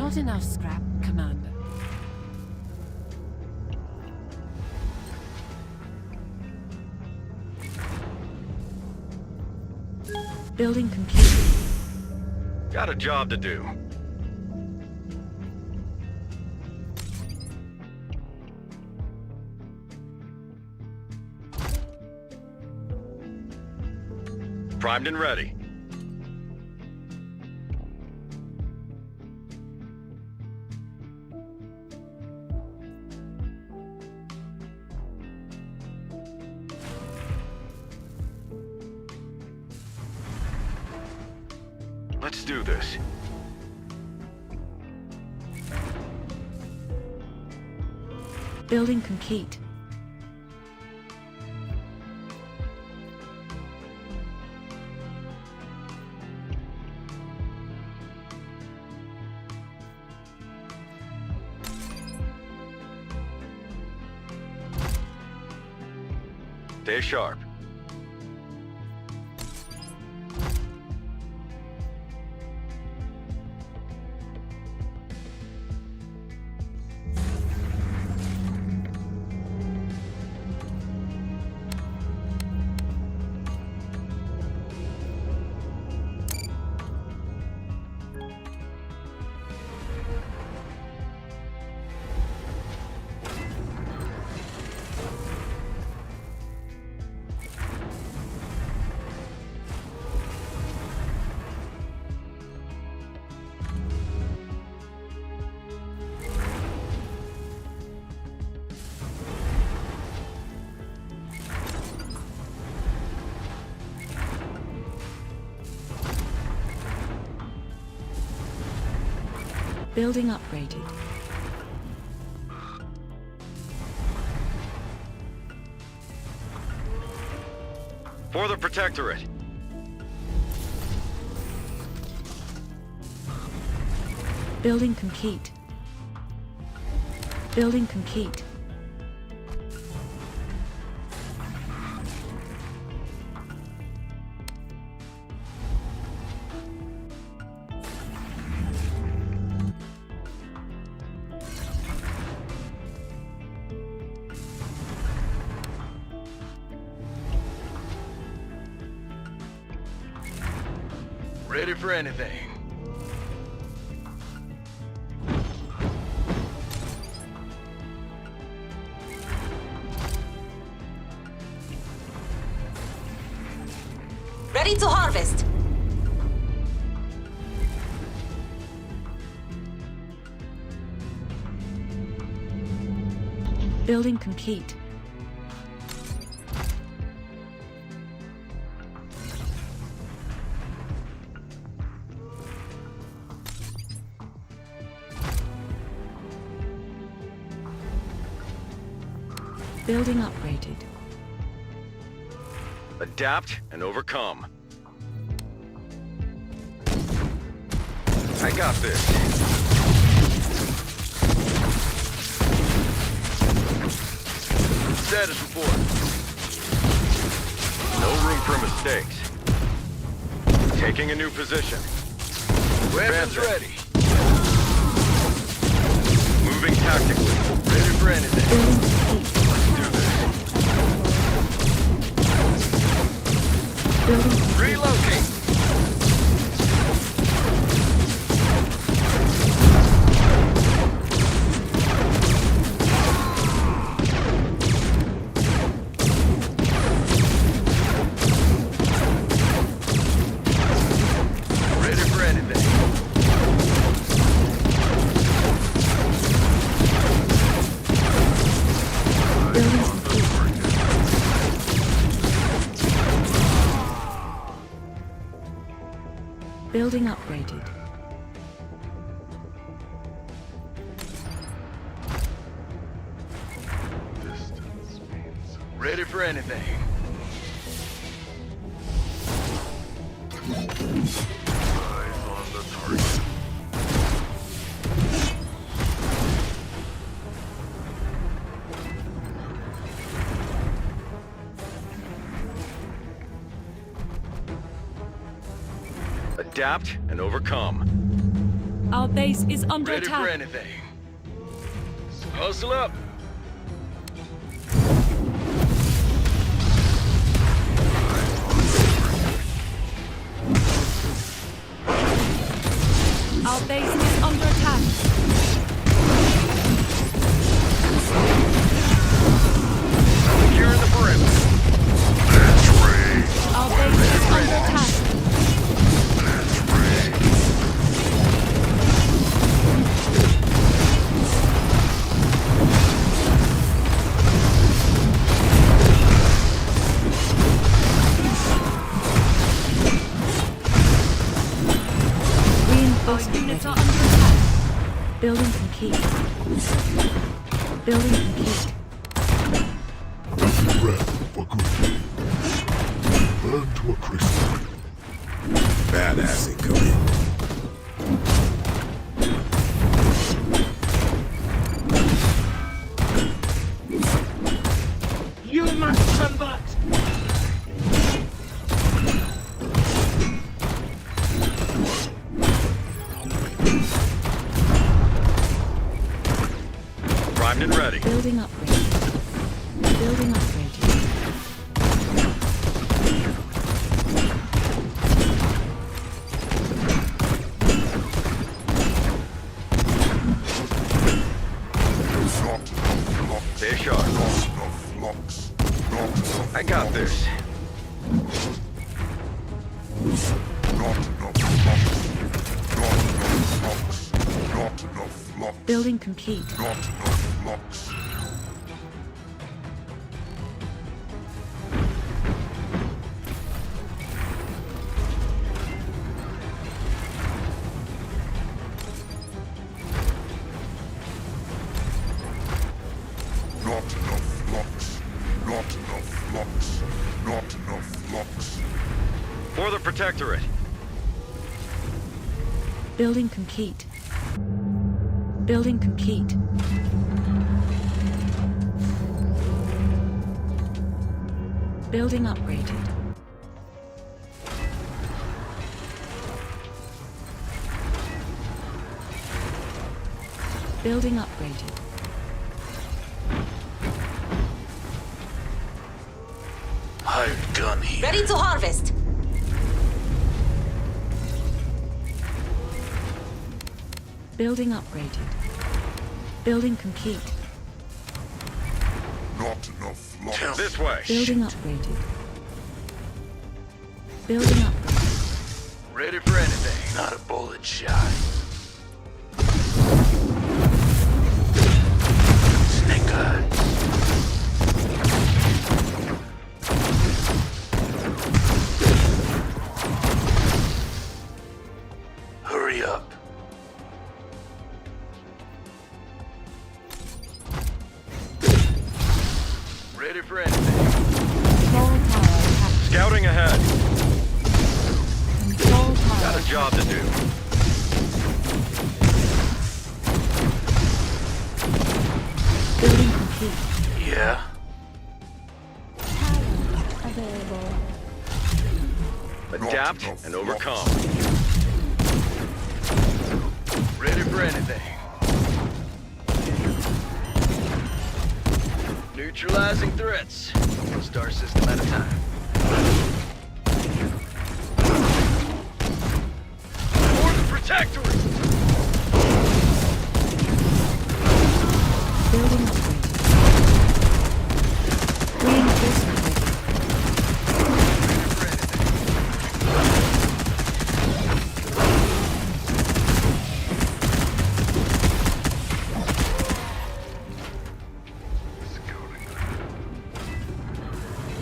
Not enough scrap, Commander. Building completed. Got a job to do. Primed and ready. Let's do this. Building complete. Stay sharp. Building upgraded. For the Protectorate. Building complete. Building complete. Ready for anything. Ready to harvest. Building complete. Building upgraded. Adapt and overcome. I got this. Status report. No room for mistakes. Taking a new position. Weapons ready. Moving tactically. Ready for anything. Let's do this. Relocate. Ready for anything. Building upgraded. Ready for anything. Eyes on the target. Adapt and overcome. Our base is under Ready for attack. anything. So hustle up. Our base is under attack. Securing the perimeter. Our base is under attack. Our units are under attack. Building complete. Building complete. Breath for good. Burn to a crisp. Badass incoming. You must convert! Primed and ready. Building upgraded. Building upgraded. Stay sharp. I got this. Building complete. For the Protectorate. Building complete. Building complete. Building upgraded. Building upgraded. Hired gun here. Ready to harvest. Building upgraded. Building complete. Not enough lock. This way. Building upgraded. Building upgraded. Ready for anything. Not a bullet shot. Snake eyes. Hurry up. Ready for anything. Control tower attack. Scouting ahead. Control tower. Got a job to do. Building complete. Yeah. Adapt and overcome. Ready for anything. Neutralizing threats. One star system at a time. For the Protectorate! Building upgraded. Reinforcement ready.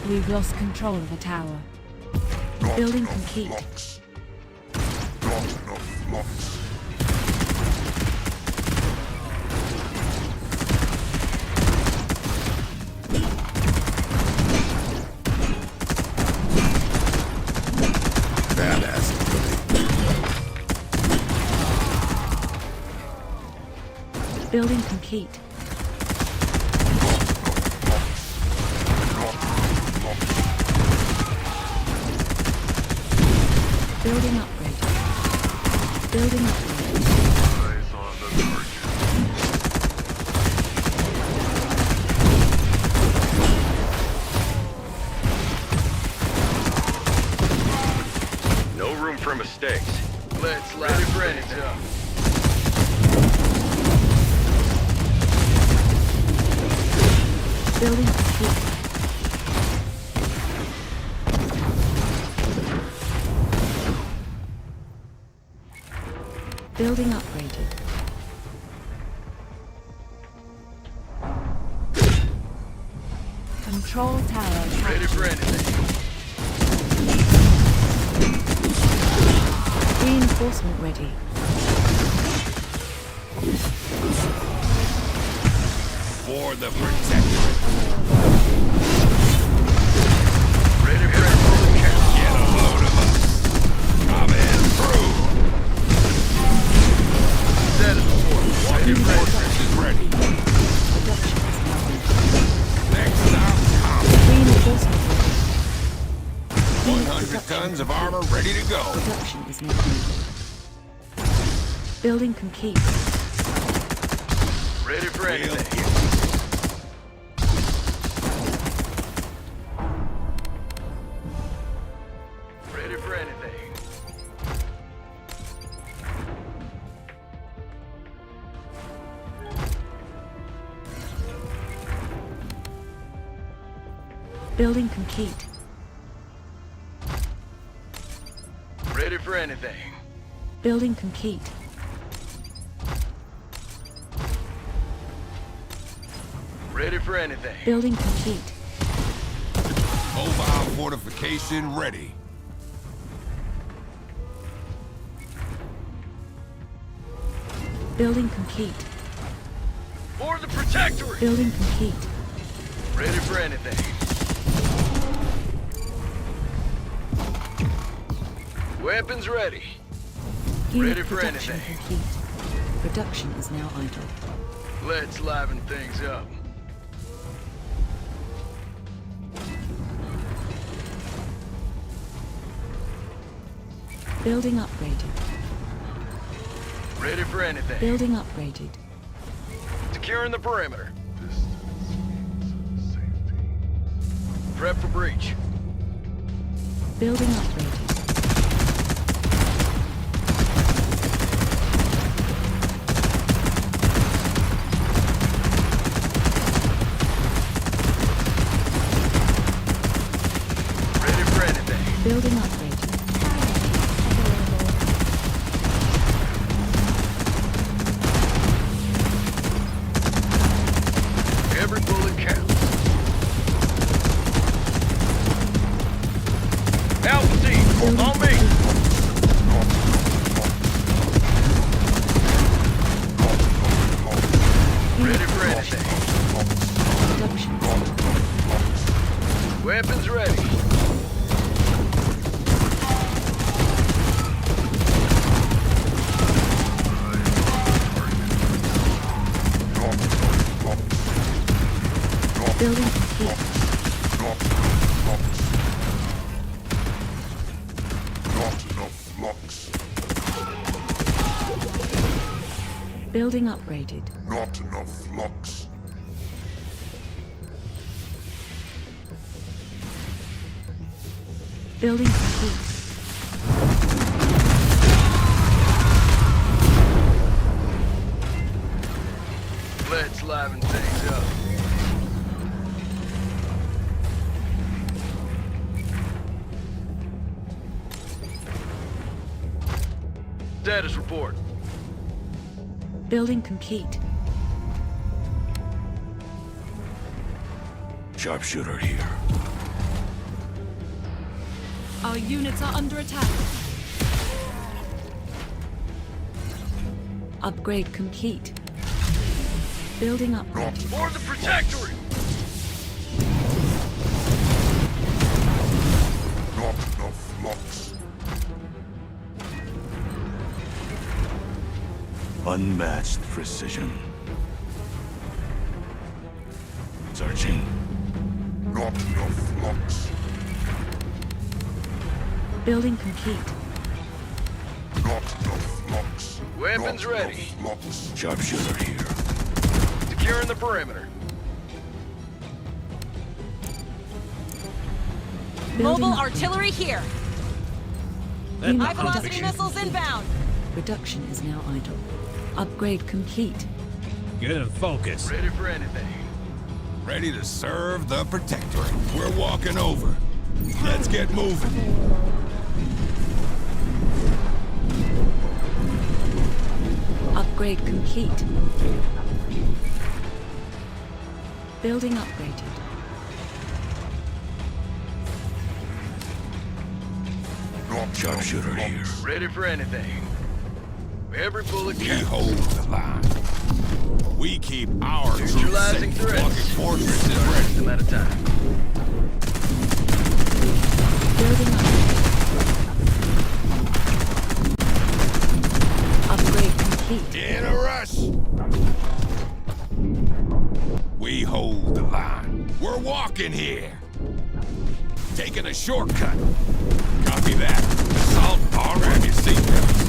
We've lost control of the tower. Not Building enough complete. locks. Not enough locks. Badass incoming. Building complete. Building upgraded. Building upgraded. mistakes. Let's ready for anything. Building complete. Building upgraded. Control tower Ready for anything. Reinforcement ready. For the protectorate. Ready for anything. Get a load of us. Coming through. Set it forward. Ready for anything. Fortress is ready. Production is now on. Next stop, Tom. Reinforcement ready. 100 tons of armor ready to go. Production is now on. Building complete. Ready for We'll anything. get Ready for anything. Building complete. Ready for anything. Building complete. Ready for anything. Building complete. mobile fortification ready. Building complete. For the Protectorate! Building complete. Ready for anything. Weapons ready. Unit Ready for production anything. complete. Production is now idle. Let's liven things up. Building upgraded. Ready for anything. Building upgraded. Securing the perimeter. Prep for breach. Building upgraded. Ready for anything. Building upgraded. Every bullet counts. Alpha team, on me. Ready for anything. Production. Weapons ready. Building complete. Not enough locks. Building upgraded. Not enough locks. Building complete. Let's liven things up. Status report. Building complete. Sharpshooter here. Our units are under attack. Upgrade complete. Building upgraded. For the Protectorate! Not enough locks. Unmatched precision. Searching. Not enough locks. Building complete. Not enough locks. Weapons Not ready. enough locks. Sharpshooter here. Securing the perimeter. Building Mobile upgrade. artillery here. Unit High velocity reduction. missiles inbound. Reduction is now idle. Upgrade complete. Get in focus. Ready for anything. Ready to serve the Protectorate. We're walking over. Let's get moving. Upgrade complete. Building upgraded. Sharpshooter here. Ready for anything. Every bullet We counts. hold the line. We keep our troops Neutralizing safe. threats. Walking fortress is ready. Them at a time. Building upgrade. Upgrade complete. In a rush. We hold the line. We're walking here. Taking a shortcut. Copy that. Assault, all grab your seatbelts.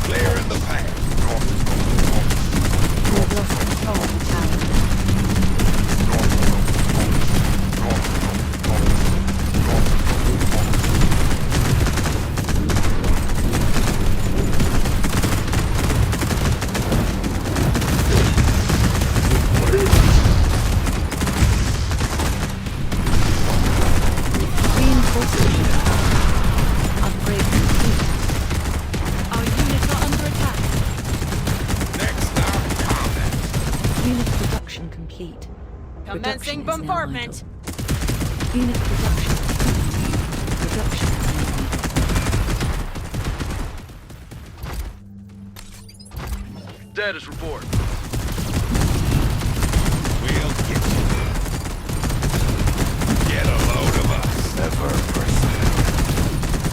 Clearing the path. We have lost control of the tower. Reinforcement. Upgrade complete. Our units are under attack. Next stop, combat. Unit production complete. Commencing Reduction is now bombardment. idle. Unit production complete. Reduction is now idle. Status report. We'll get you. Get a load of us. Never percent.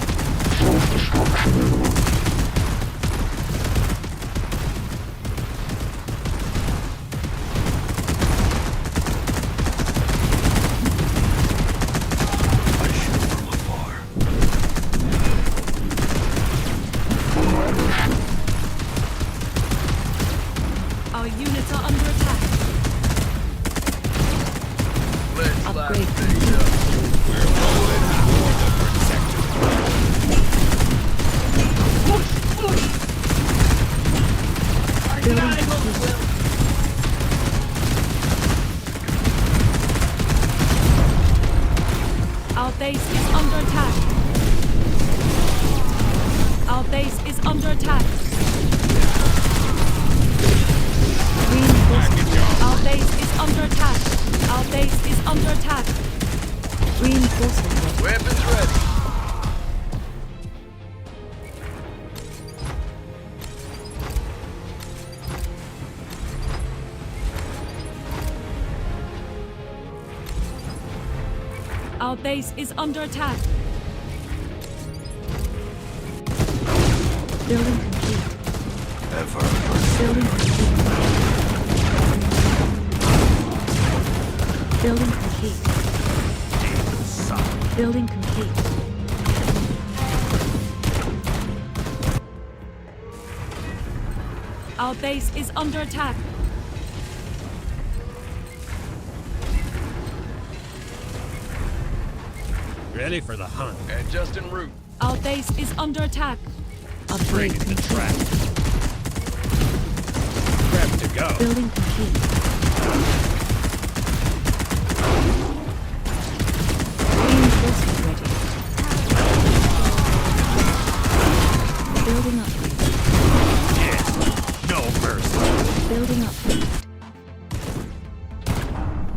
I shoot from afar. Our units are under attack. Let's liven Upgrade things up. We're rolling for the Protectorate. Building complete. Our base is under attack. Our base is under attack. Reinforcement. Our base is under attack. Our base is under attack. Reinforcement ready. Weapons ready. Our base is under attack. Building complete. Ever Building complete. Building complete. Building complete. Our base is under attack. Ready for the hunt. And just en route. Our base is under attack. Upgrade Bring it to complete. track. Prep to go. Building complete. Reinforcement ready. Building upgrade. Yeah. No mercy. Building upgrade.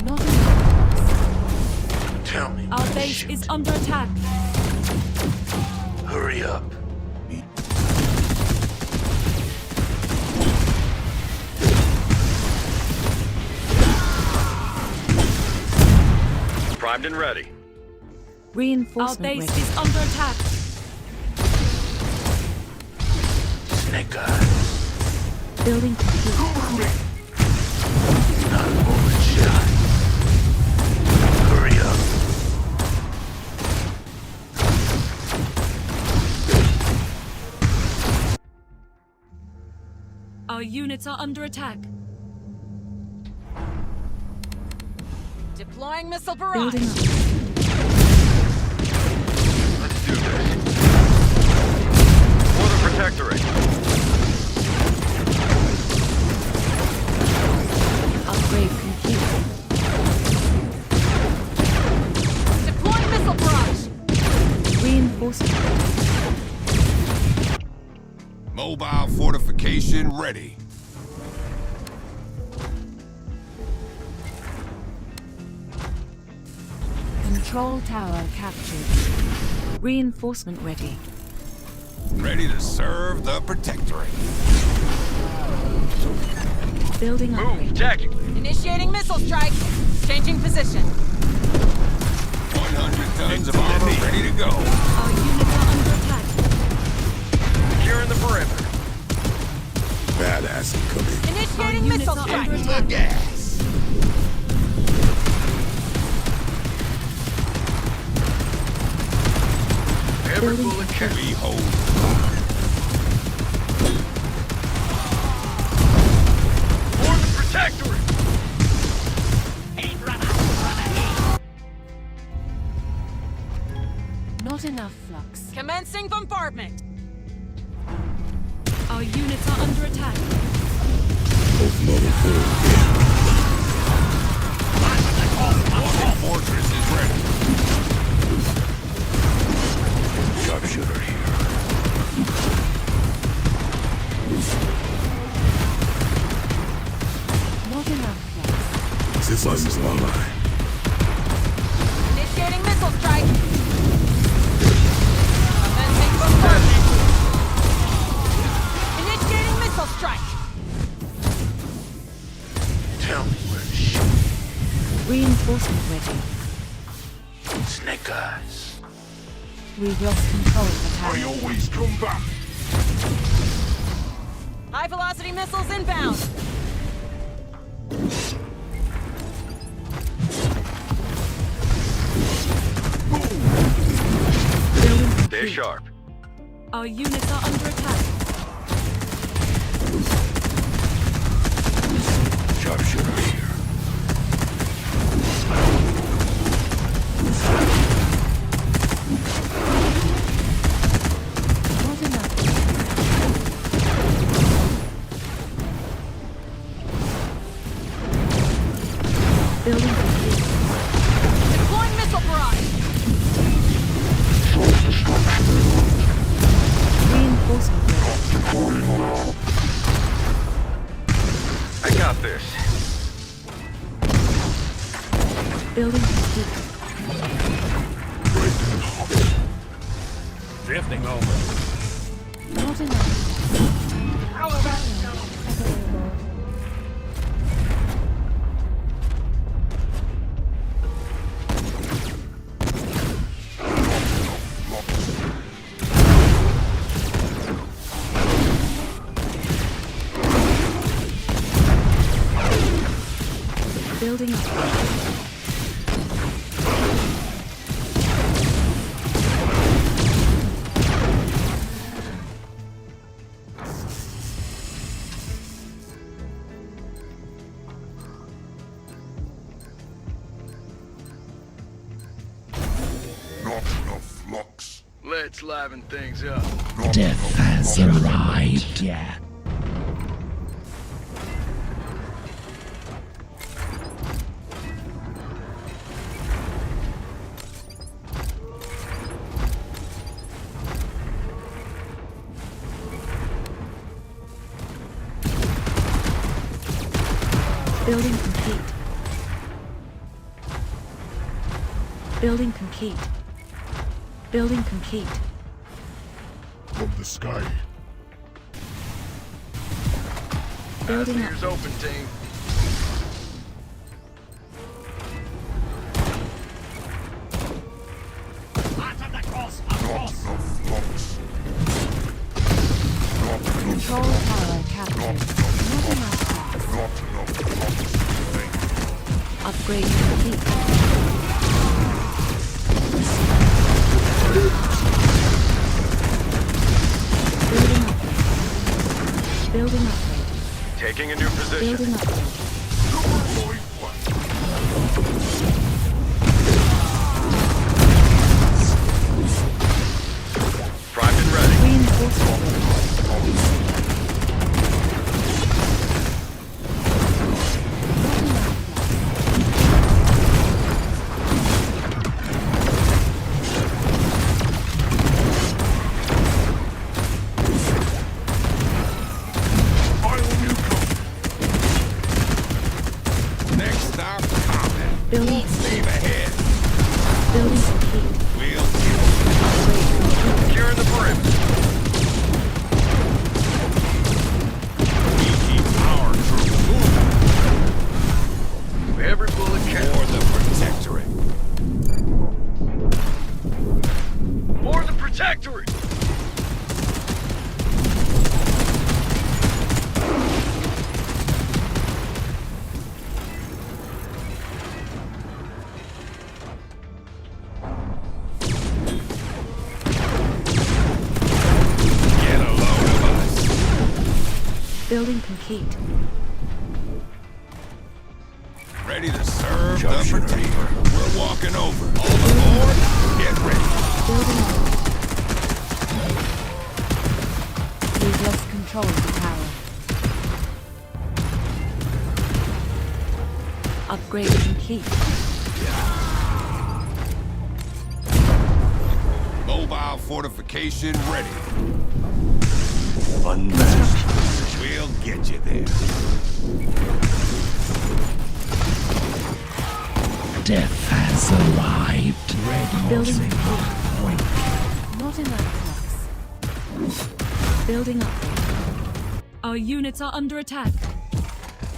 Not tell me. Our base is under attack. Hurry up. Primed and ready. Our reinforcement base ready. is under attack. Snake eyes. Building complete. Not a moment shy. Hurry up. Our units are under attack. Deploying missile barrage. Building up. Let's do this. For the Protectorate. Upgrade complete. Deploying missile barrage. Reinforcement. Mobile fortification ready. Control tower captured. Reinforcement ready. Ready to serve the Protectorate. Building Move, upgrade. attacking. Initiating missile strike. Changing position. 100 tons of armor ready to go. Our units are under attack. Securing the perimeter. Badass incoming. Initiating Our missile units are strike. under The gas. Every Building bullet counts. We hold. For the Protectorate. Not enough flux. Commencing bombardment. Our units are under attack. Walking fortress is ready. Sharpshooter here. Not enough flux. This is my line. Initiating missile strike. Commencing bombardment. Initiating missile strike. Tell me where to shoot. Reinforcement ready. Snake eyes. We've lost control of the tower. always come back. High velocity missiles inbound. Building Stay complete. sharp. Our units are under attack. Sharpshooter here. Not enough. Building complete. Deploying missile barrage. Reinforcement ready. I got this. Building complete. Drifting over. Not enough. Building up. Not enough flux. Let's liven things up. Death has arrived. Yeah. Building complete. Building complete. Building complete. From the sky. Building up. Ears open, team. Not enough flux. Control tower captured. Not enough flux. Not enough flux. Upgrade complete. Building upgrade. Building upgrade. Taking a new position. Building upgrade. Primed and ready. Reinforcement. Next stop, combat. Building. Save ahead. Building complete. We'll Securing the perimeter. we keep our troops moving Every bullet counts. for the Protectorate. For the Protectorate! Get a load of us. Building complete. Ready to serve the Protectorate. We're walking over. All aboard. Get ready. Building up. We've lost control of the tower. Upgrade complete. Mobile fortification ready. Unmasked. We'll get you there. Death has arrived. Ready. Building complete. Not enough trucks. Building up. Our units are under attack.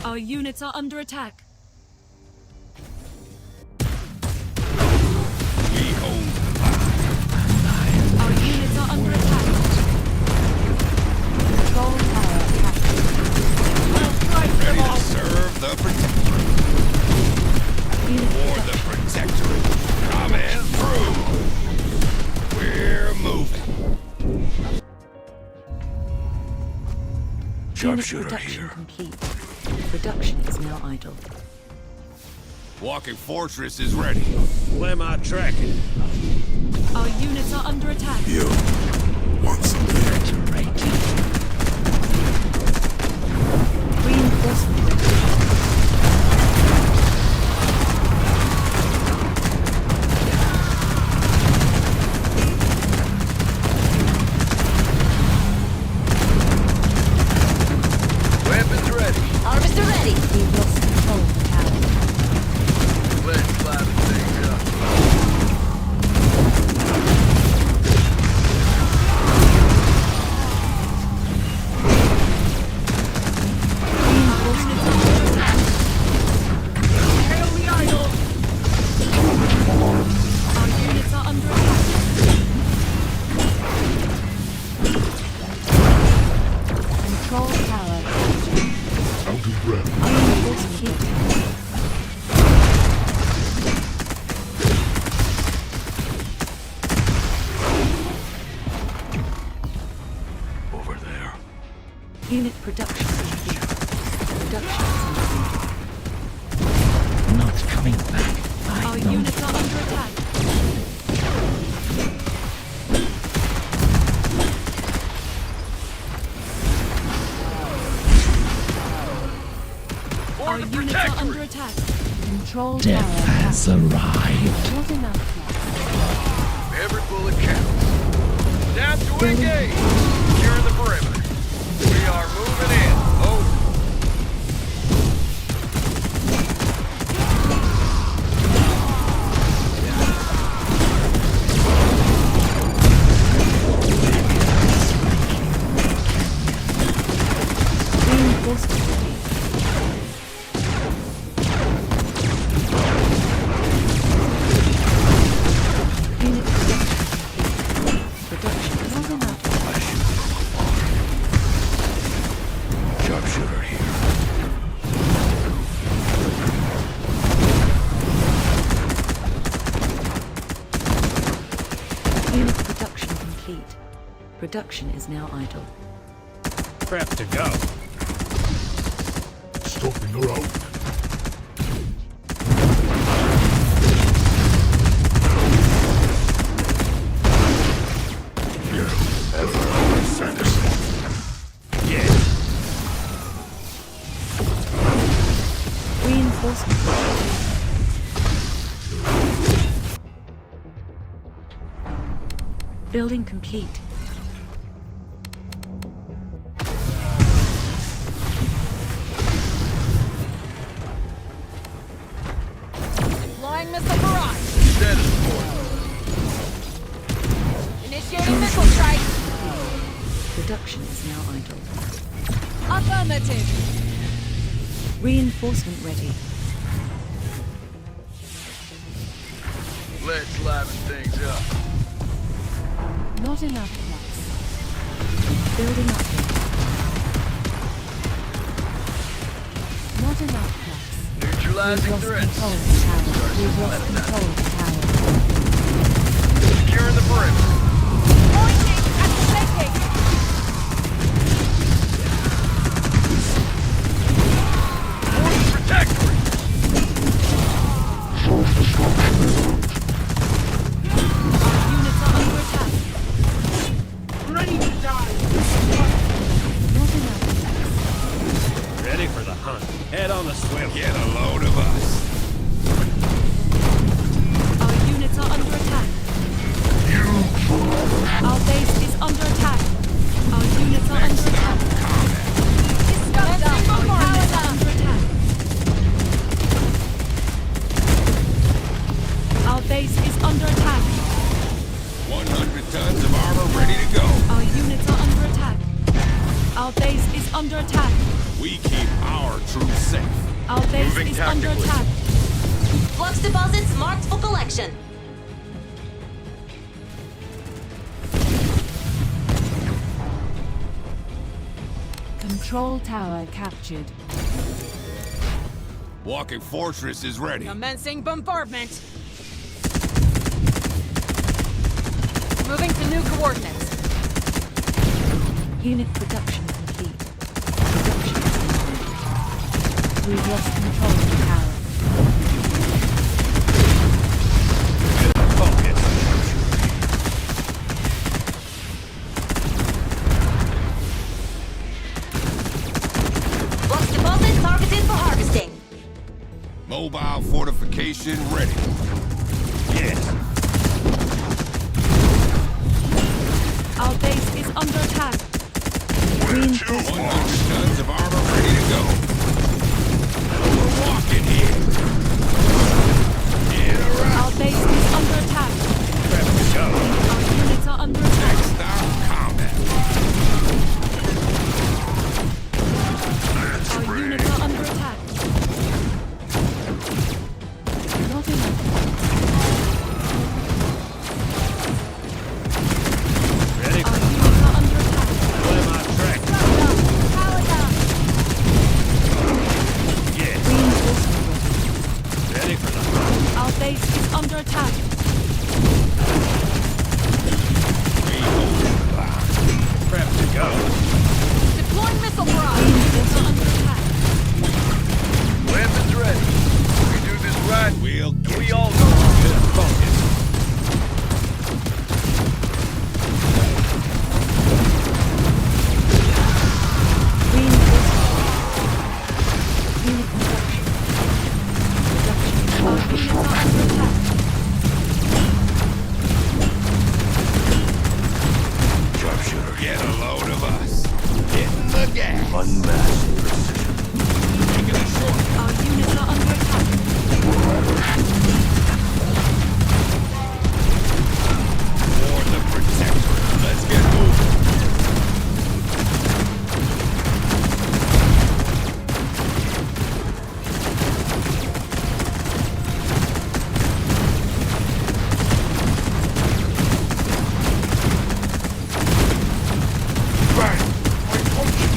Our units are under attack. We hold the line. Our units are under attack. Control tower captured. I'll strike them Ready to all. serve the Protectorate. Unit For the Protectorate. Coming through. We're moving. Unit production complete. Production is now idle. Walking Fortress is ready. Where am I tracking? Our units are under attack. You want something reiterated? Reinforcement ready. Weapons ready. Harvester ready. We've lost control of the tower. Let's liven things up. Our units are under attack. Control tower. Out of breath. Unreinforced fleet. Over there. Unit production complete. Production is complete. Not coming back. Our units are under attack. For Our the units are under Protectorate! attack. Control Death tower has captured. arrived. Not enough trucks. Every bullet counts. Down to engage! Securing the perimeter. We are moving in. Over. Reinforcement ready. Unit production complete. Production is not enough. Sharpshooter here. Unit production complete. Production is now idle. Prep to go. Stopping her out. Reinforcement ready. Building complete. Deploying missile barrage. Status report. Initiating missile strike. Production is now idle. Affirmative. Reinforcement ready. Let's liven things up. Not enough plus. Building upgrade. Not enough plus. Neutralizing We've lost threats. control of the tower. We've lost control of the tower. Securing the perimeter. Pointing and flanking. Force protectorate. Units are under attack. Not enough plus. Ready for the hunt. Head on the swim. Get a load of us. Our units are under attack. Our base is under attack. Our units are under attack. Disgusting Our units are bombardment. under attack. Our base is under attack. 100 tons of armor ready to go. Our units are under attack. Our base is under attack. We keep our troops safe. Our base Moving is under tactically. attack. Flux deposits marked for collection. Control tower captured. Walking fortress is ready. Commencing bombardment. Moving to new coordinates. Unit production complete. Production complete. We've lost control of the tower. Focus. Flux deposits targeted for harvesting. Mobile fortification ready. Yes. Our base is under attack. 100 tons of armor ready to go. We're walking here. Get around. Our base is under attack. Prep to go. Our units are under attack. Next stop, combat. Our units are under attack. Not enough. Ready Our for units are under attack. Climb on track. Power down. Yes. Reinforcement Ready for the hunt. Our base is under attack. We hold the line. Prep to go. Deploying missile barrage. Units are under attack. Weapons ready. We do this right. We'll get We you. all know. Good focus. Unit construction. Production. Our units are under attack. Sharpshooter. Get a load of us. Hitting the gas. Unmasked precision. Taking a short. Our units are under attack. For the protector. Let's get moving. Bang! My function.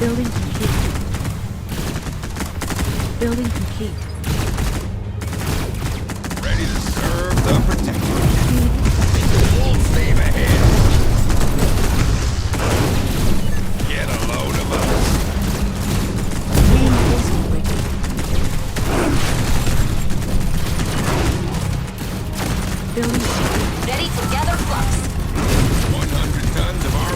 Building complete. Building complete. Ready to serve the protector. Unit production. Full steam ahead. Get a load of us. Reinforcement ready. Building complete. Ready to gather flux. 100 tons of armor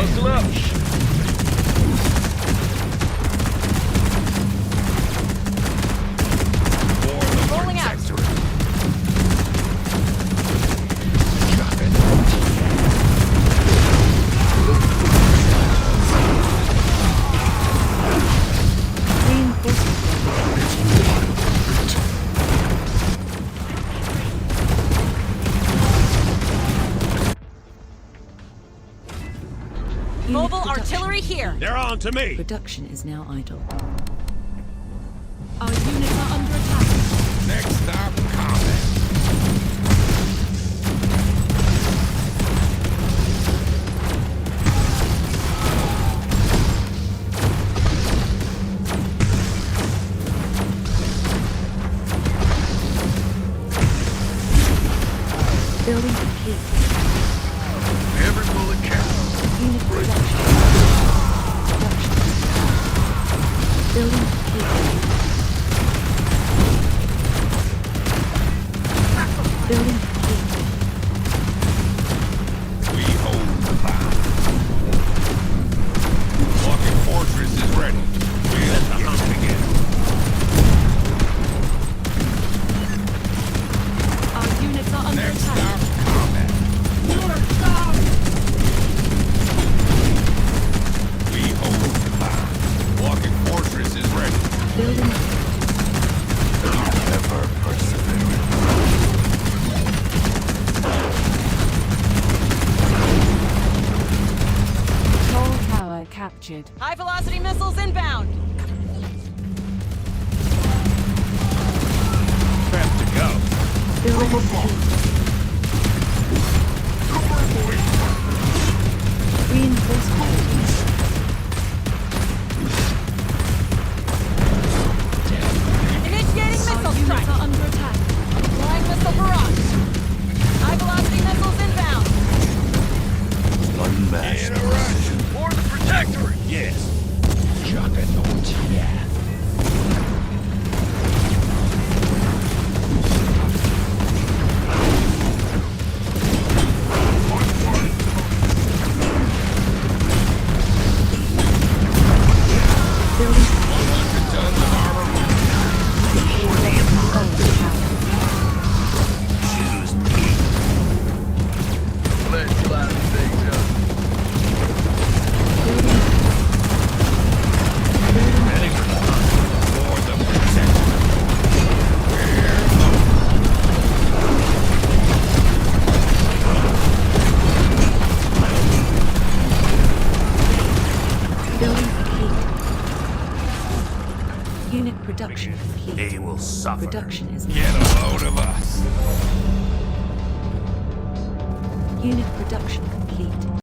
Postal up. For the Rolling out. protectorate. Mobile production. artillery here. They're on to me. Production is now idle. Our units are under attack. Next stop, combat. Building complete. Every bullet counts. Unit production. Building complete. Building complete. We hold the line. Walking fortress is ready. We'll get together. Our units are under Next attack. stop, combat. We hold the line. Walking fortress is ready. Building Ever persevering. control tower captured. High velocity missiles inbound. Prep to go. Building complete. Reinforcements. Initiating Our missile units strike. are under attack. Flying missile barrage. High velocity missiles inbound. Unmatched In a rush. precision. For the protectorate. Yes. Juggernaut. Yeah. Building 100 tons of armor. control tower. Choose me. Let's light things up. Building. Building. Ready for the hunt. For the protectorate. We're low. Building complete. Unit production complete. They will suffer. Production is Get a load of us. unit production complete.